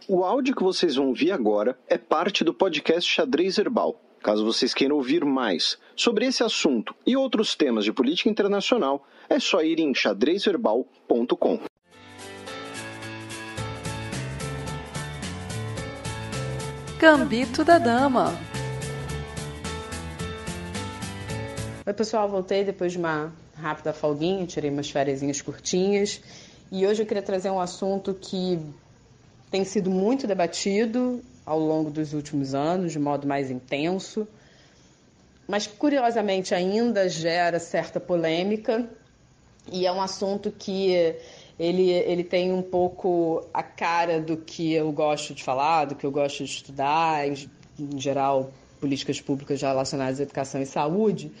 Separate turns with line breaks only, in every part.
O áudio que vocês vão ouvir agora é parte do podcast Xadrez Herbal. Caso vocês queiram ouvir mais sobre esse assunto e outros temas de política internacional, é só ir em xadrezverbal.com.
Gambito da Dama.
Oi pessoal, voltei depois de uma rápida folguinha, tirei umas fériasinhas curtinhas e hoje eu queria trazer um assunto que tem sido muito debatido ao longo dos últimos anos, de modo mais intenso, mas curiosamente ainda gera certa polêmica e é um assunto que ele tem um pouco a cara do que eu gosto de falar, do que eu gosto de estudar, em geral, políticas públicas relacionadas à educação e saúde,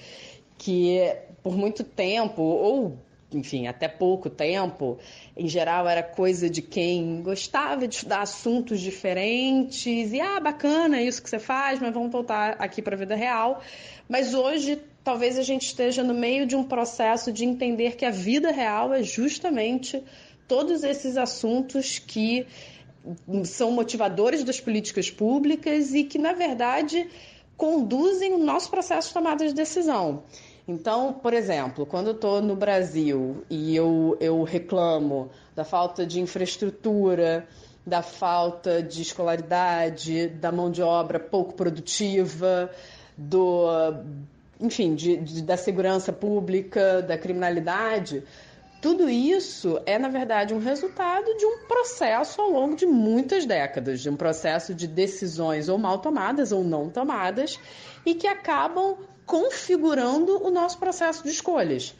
que por muito tempo, ou enfim, até pouco tempo, em geral era coisa de quem gostava de estudar assuntos diferentes e, bacana isso que você faz, mas vamos voltar aqui para a vida real. Mas hoje, talvez a gente esteja no meio de um processo de entender que a vida real é justamente todos esses assuntos que são motivadores das políticas públicas e que, na verdade, conduzem o nosso processo de tomada de decisão. Então, por exemplo, quando eu estou no Brasil e eu reclamo da falta de infraestrutura, da falta de escolaridade, da mão de obra pouco produtiva, da segurança pública, da criminalidade, tudo isso é, na verdade, um resultado de um processo ao longo de muitas décadas, de um processo de decisões ou mal tomadas ou não tomadas e que acabam configurando o nosso processo de escolhas.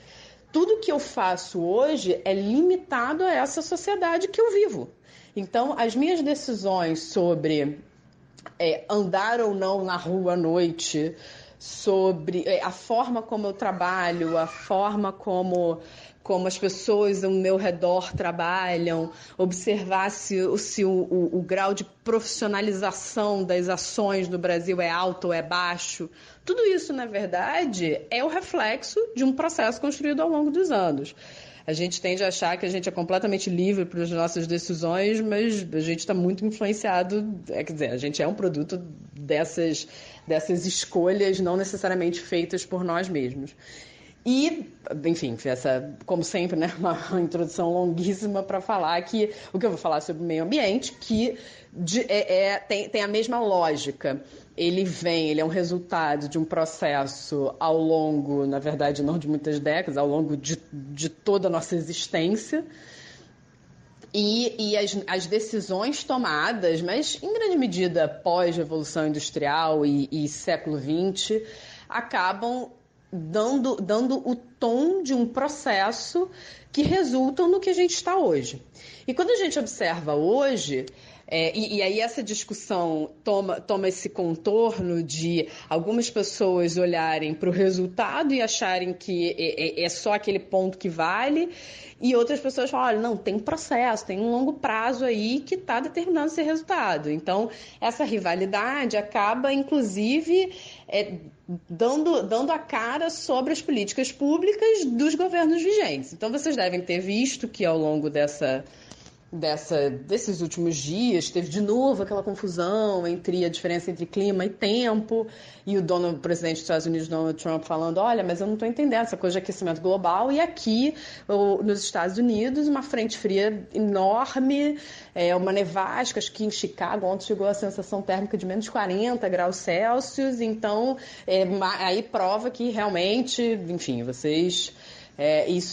Tudo que eu faço hoje é limitado a essa sociedade que eu vivo. Então, as minhas decisões sobre andar ou não na rua à noite, sobre a forma como eu trabalho, a forma como as pessoas ao meu redor trabalham, observar se o grau de profissionalização das ações no Brasil é alto ou é baixo. Tudo isso, na verdade, é o reflexo de um processo construído ao longo dos anos. A gente tende a achar que a gente é completamente livre para as nossas decisões, mas a gente está muito influenciado, a gente é um produto dessas escolhas não necessariamente feitas por nós mesmos. E, enfim, como sempre, né, uma introdução longuíssima para falar que o que eu vou falar sobre o meio ambiente, que tem a mesma lógica. Ele é um resultado de um processo ao longo, na verdade, não de muitas décadas, ao longo de toda a nossa existência. E as decisões tomadas, mas em grande medida pós-revolução industrial e século XX, acabam dando o tom de um processo que resultam no que a gente está hoje. E quando a gente observa hoje, e aí essa discussão toma esse contorno de algumas pessoas olharem para o resultado e acharem que é só aquele ponto que vale, e outras pessoas falam, olha, não, tem processo, tem um longo prazo aí que está determinando esse resultado. Então, essa rivalidade acaba, inclusive, dando a cara sobre as políticas públicas dos governos vigentes. Então, vocês devem ter visto que ao longo desses últimos dias, teve de novo aquela confusão entre a diferença entre clima e tempo, e o presidente dos Estados Unidos, Donald Trump, falando, olha, mas eu não estou entendendo essa coisa de aquecimento global, e aqui, nos Estados Unidos, uma frente fria enorme, uma nevasca, acho que em Chicago ontem chegou a sensação térmica de menos 40 graus Celsius, então, aí prova que realmente, enfim,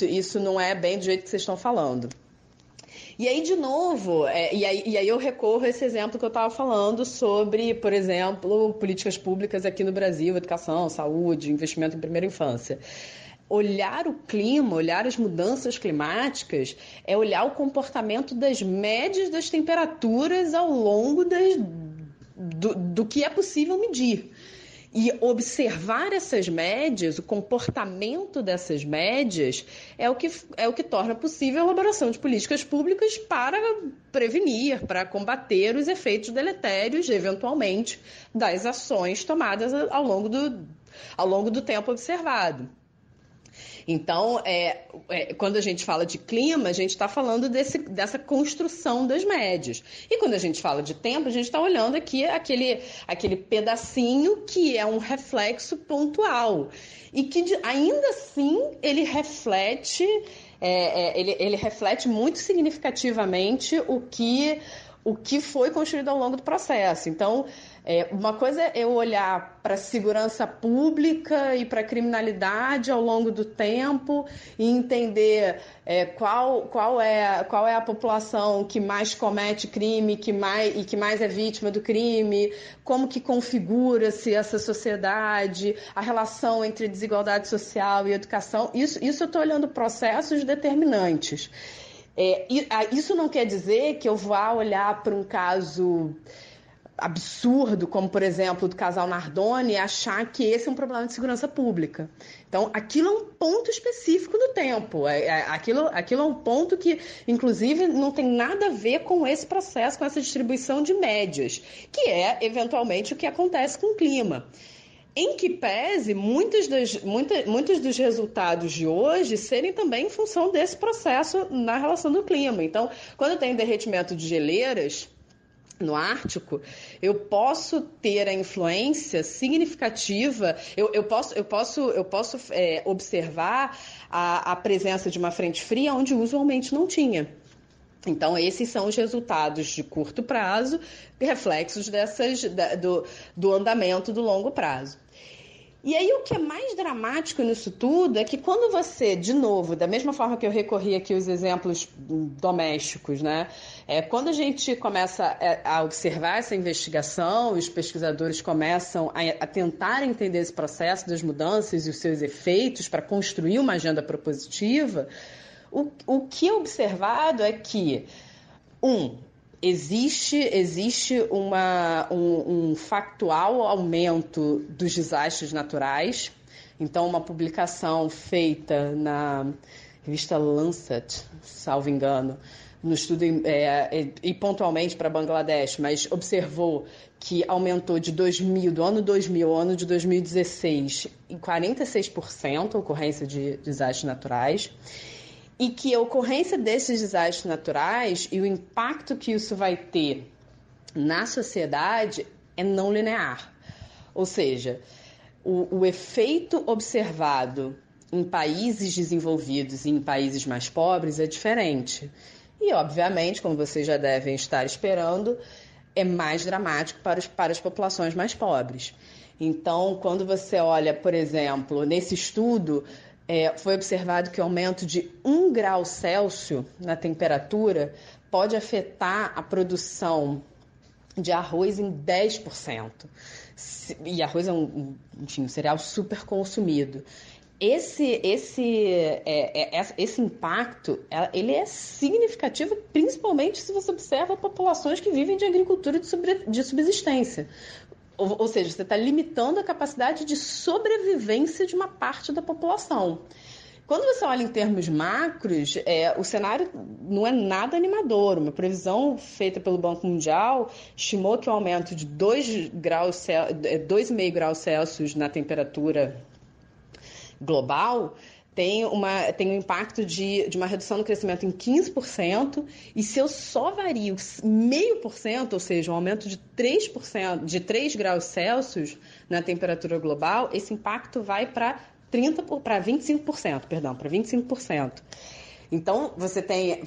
isso não é bem do jeito que vocês estão falando. E aí, de novo, e aí eu recorro a esse exemplo que eu estava falando sobre, por exemplo, políticas públicas aqui no Brasil, educação, saúde, investimento em primeira infância. Olhar o clima, olhar as mudanças climáticas, é olhar o comportamento das médias das temperaturas ao longo do que é possível medir. E observar essas médias, o comportamento dessas médias, é o que torna possível a elaboração de políticas públicas para prevenir, para combater os efeitos deletérios, eventualmente, das ações tomadas ao longo do tempo observado. Então, quando a gente fala de clima, a gente está falando dessa construção das médias. E quando a gente fala de tempo, a gente está olhando aqui aquele pedacinho que é um reflexo pontual. E que, ainda assim, ele reflete muito significativamente o que foi construído ao longo do processo. Então, uma coisa é eu olhar para a segurança pública e para a criminalidade ao longo do tempo e entender qual é a população que mais comete crime e que mais é vítima do crime, como que configura-se essa sociedade, a relação entre desigualdade social e educação. Isso eu estou olhando processos determinantes. Isso não quer dizer que eu vá olhar para um caso absurdo, como, por exemplo, do casal Nardoni, e achar que esse é um problema de segurança pública. Então, aquilo é um ponto específico do tempo. Aquilo é um ponto que, inclusive, não tem nada a ver com esse processo, com essa distribuição de médias, que é, eventualmente, o que acontece com o clima. Em que pese muitos dos resultados de hoje serem também em função desse processo na relação do clima. Então, quando tem derretimento de geleiras no Ártico, eu posso ter a influência significativa, eu posso observar a presença de uma frente fria onde usualmente não tinha. Então, esses são os resultados de curto prazo, reflexos do andamento do longo prazo. E aí, o que é mais dramático nisso tudo é que quando você, de novo, da mesma forma que eu recorri aqui aos exemplos domésticos, né? Quando a gente começa a observar essa investigação, os pesquisadores começam a tentar entender esse processo das mudanças e os seus efeitos para construir uma agenda propositiva, o que é observado é que, existe um factual aumento dos desastres naturais. Então, uma publicação feita na revista Lancet, salvo engano, no estudo e pontualmente para Bangladesh, mas observou que aumentou do ano 2000 ao ano de 2016 em 46% a ocorrência de desastres naturais. E que a ocorrência desses desastres naturais e o impacto que isso vai ter na sociedade é não linear. Ou seja, o efeito observado em países desenvolvidos e em países mais pobres é diferente. E, obviamente, como vocês já devem estar esperando, é mais dramático para as populações mais pobres. Então, quando você olha, por exemplo, nesse estudo, foi observado que o aumento de 1 grau Celsius na temperatura pode afetar a produção de arroz em 10%. E arroz é um cereal super consumido. Esse impacto ele é significativo, principalmente se você observa populações que vivem de agricultura de subsistência. Ou seja, você está limitando a capacidade de sobrevivência de uma parte da população. Quando você olha em termos macros, o cenário não é nada animador. Uma previsão feita pelo Banco Mundial estimou que o aumento de 2,5 graus Celsius na temperatura global tem um impacto de uma redução do crescimento em 15%, e se eu só vario 0,5%, ou seja, um aumento de 3%, de 3 graus Celsius na temperatura global, esse impacto vai para 25%. Então, você tem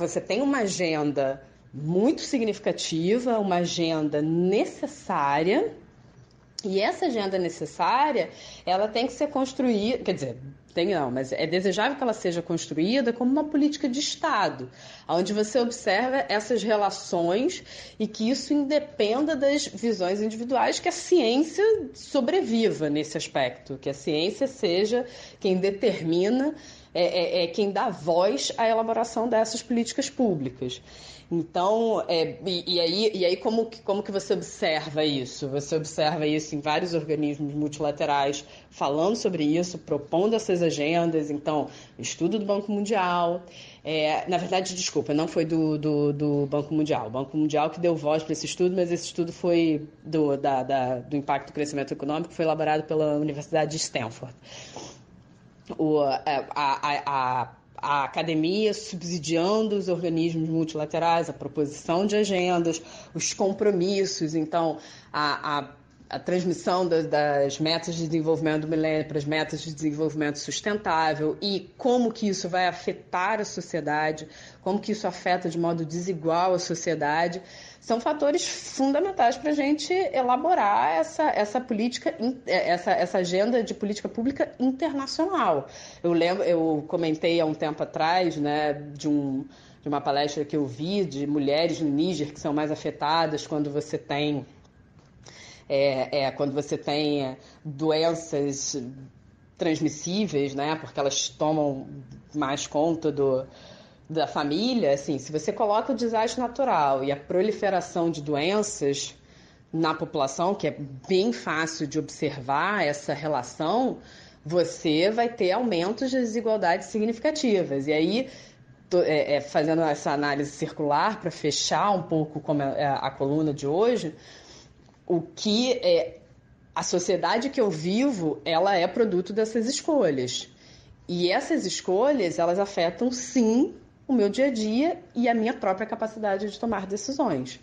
uma agenda muito significativa, uma agenda necessária, e essa agenda necessária, ela tem que ser construída, quer dizer, mas é desejável que ela seja construída como uma política de Estado, onde você observa essas relações e que isso independa das visões individuais, que a ciência sobreviva nesse aspecto, que a ciência seja quem determina, quem dá voz à elaboração dessas políticas públicas. Então, e aí como que você observa isso? Você observa isso em vários organismos multilaterais falando sobre isso, propondo essas agendas. Então, estudo do Banco Mundial. Na verdade, desculpa, não foi do Banco Mundial. O Banco Mundial que deu voz para esse estudo, mas esse estudo foi do impacto do crescimento econômico, foi elaborado pela Universidade de Stanford. a academia subsidiando os organismos multilaterais, a proposição de agendas, os compromissos. Então, a transmissão das metas de desenvolvimento do milênio para as metas de desenvolvimento sustentável e como que isso vai afetar a sociedade, como que isso afeta de modo desigual a sociedade, são fatores fundamentais para a gente elaborar essa política, essa agenda de política pública internacional. Eu comentei há um tempo atrás, né, de uma palestra que eu vi de mulheres no Níger que são mais afetadas quando você tem doenças transmissíveis, né? Porque elas tomam mais conta da família. Assim, se você coloca o desastre natural e a proliferação de doenças na população, que é bem fácil de observar essa relação, você vai ter aumentos de desigualdades significativas. E aí, fazendo essa análise circular para fechar um pouco como a coluna de hoje, a sociedade que eu vivo, ela é produto dessas escolhas. E essas escolhas, elas afetam, sim, o meu dia a dia e a minha própria capacidade de tomar decisões.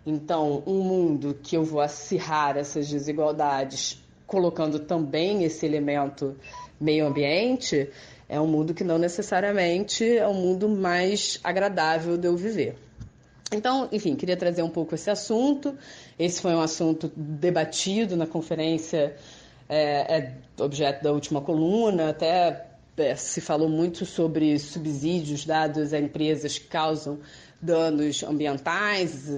Então, um mundo que eu vou acirrar essas desigualdades, colocando também esse elemento meio ambiente, é um mundo que não necessariamente é um mundo mais agradável de eu viver. Então, enfim, queria trazer um pouco esse assunto. Esse foi um assunto debatido na conferência, objeto da última coluna. Até se falou muito sobre subsídios dados a empresas que causam danos ambientais.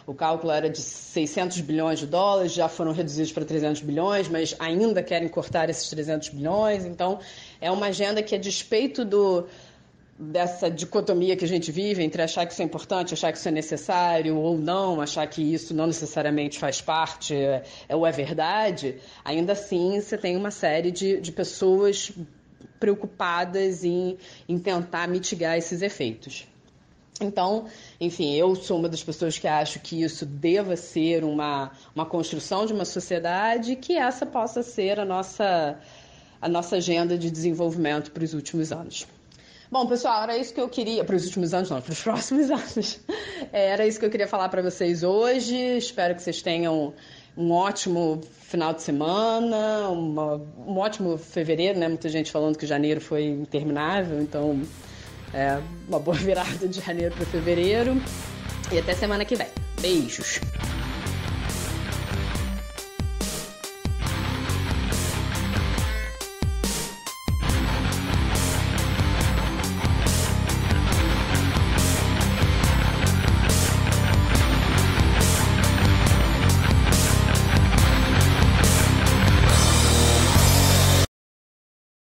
O cálculo era de 600 bilhões de dólares, já foram reduzidos para 300 bilhões, mas ainda querem cortar esses 300 bilhões. Então, é uma agenda que, a despeito dessa dicotomia que a gente vive entre achar que isso é importante, achar que isso é necessário ou não, achar que isso não necessariamente faz parte ou é verdade, ainda assim você tem uma série de pessoas preocupadas em tentar mitigar esses efeitos. Então, enfim, eu sou uma das pessoas que acho que isso deva ser uma construção de uma sociedade, que essa possa ser a nossa agenda de desenvolvimento para os últimos anos. Bom, pessoal, era isso que eu queria... Para os últimos anos, não, para os próximos anos. Era isso que eu queria falar para vocês hoje. Espero que vocês tenham um ótimo final de semana, um ótimo fevereiro, né? Muita gente falando que janeiro foi interminável, então uma boa virada de janeiro para fevereiro. E até semana que vem. Beijos!